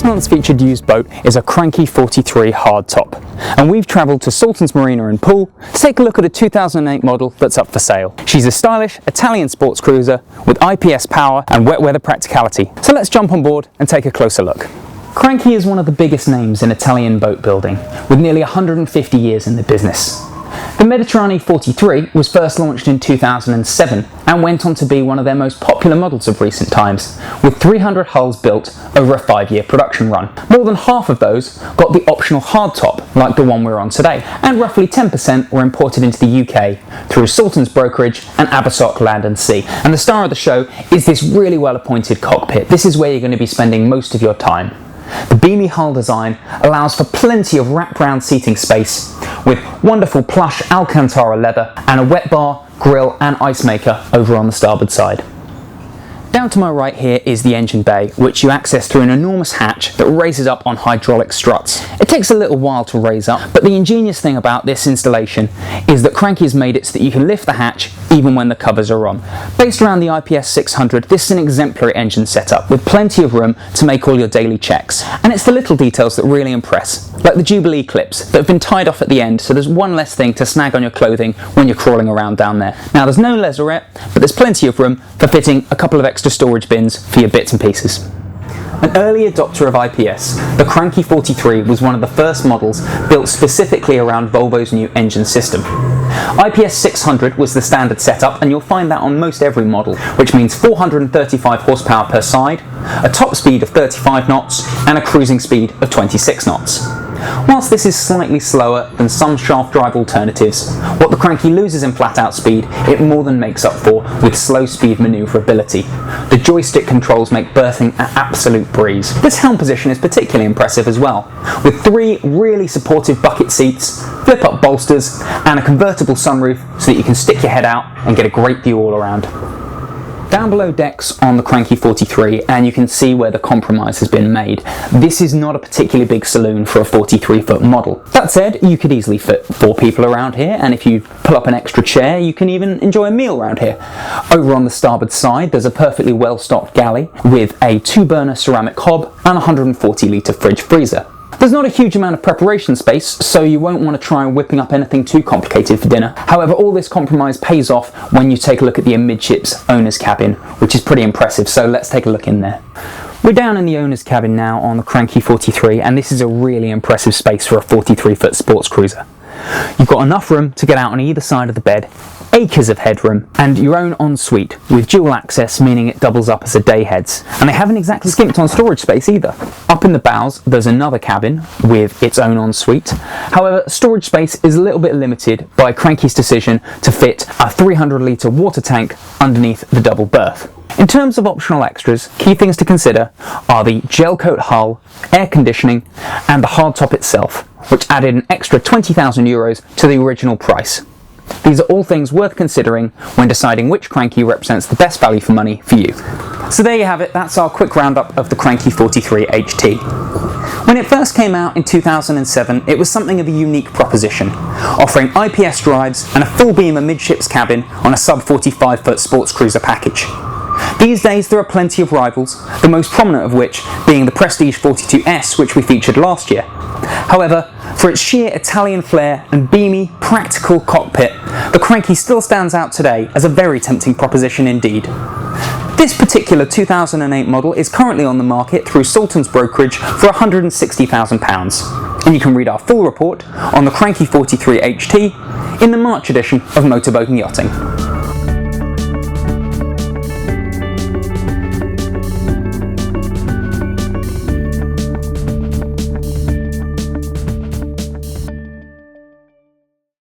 This month's featured used boat is a Cranchi 43 hardtop, and we've travelled to Salterns Marina in Poole to take a look at a 2008 model that's up for sale. She's a stylish Italian sports cruiser with IPS power and wet weather practicality. So let's jump on board and take a closer look. Cranchi is one of the biggest names in Italian boat building, with nearly 150 years in the business. The Mediterranee 43 was first launched in 2007 and went on to be one of their most popular models of recent times, with 300 hulls built over a 5-year production run. More than half of those got the optional hardtop, like the one we're on today, and roughly 10% were imported into the UK through Salterns Brokerage and Abersoch Land & Sea. And the star of the show is this really well appointed cockpit. This is where you're going to be spending most of your time. The beamy hull design allows for plenty of wraparound seating space with wonderful plush Alcantara leather and a wet bar, grill and ice maker over on the starboard side. Down to my right here is the engine bay, which you access through an enormous hatch that raises up on hydraulic struts. It takes a little while to raise up, but the ingenious thing about this installation is that Cranchi has made it so that you can lift the hatch even when the covers are on. Based around the IPS 600, this is an exemplary engine setup with plenty of room to make all your daily checks. And it's the little details that really impress, like the Jubilee clips that have been tied off at the end, so there's one less thing to snag on your clothing when you're crawling around down there. Now there's no leisure, but there's plenty of room for fitting a couple of extra storage bins for your bits and pieces. An early adopter of IPS, the Cranchi 43 was one of the first models built specifically around Volvo's new engine system. IPS 600 was the standard setup, and you'll find that on most every model, which means 435 horsepower per side, a top speed of 35 knots and a cruising speed of 26 knots. Whilst this is slightly slower than some shaft drive alternatives, what the Cranchi loses in flat-out speed, it more than makes up for with slow-speed manoeuvrability. The joystick controls make berthing an absolute breeze. This helm position is particularly impressive as well, with 3 really supportive bucket seats, flip-up bolsters, and a convertible sunroof so that you can stick your head out and get a great view all around. Down below decks on the Cranchi 43, and you can see where the compromise has been made. This is not a particularly big saloon for a 43-foot model. That said, you could easily fit 4 people around here, and if you pull up an extra chair, you can even enjoy a meal around here. Over on the starboard side, there's a perfectly well-stocked galley with a 2-burner ceramic hob and a 140-litre fridge freezer. There's not a huge amount of preparation space, so you won't want to try whipping up anything too complicated for dinner. However, all this compromise pays off when you take a look at the amidships owner's cabin, which is pretty impressive, so let's take a look in there. We're down in the owner's cabin now on the Cranchi 43, and this is a really impressive space for a 43-foot sports cruiser. You've got enough room to get out on either side of the bed, acres of headroom, and your own ensuite with dual access, meaning it doubles up as a day heads. And they haven't exactly skimped on storage space either. Up in the bows there's another cabin with its own ensuite. However, storage space is a little bit limited by Cranchi's decision to fit a 300-litre water tank underneath the double berth. In terms of optional extras, key things to consider are the gel coat hull, air conditioning and the hardtop itself, which added an extra €20,000 to the original price. These are all things worth considering when deciding which Cranchi represents the best value for money for you. So there you have it, that's our quick roundup of the Cranchi 43 HT. When it first came out in 2007, it was something of a unique proposition, offering IPS drives and a full beam amidships cabin on a sub 45-foot sports cruiser package. These days there are plenty of rivals, the most prominent of which being the Prestige 42S, which we featured last year. However, for its sheer Italian flair and beamy, practical cockpit, the Cranchi still stands out today as a very tempting proposition indeed. This particular 2008 model is currently on the market through Salterns Brokerage for £160,000, and you can read our full report on the Cranchi 43 HT in the March edition of Boat Yachting.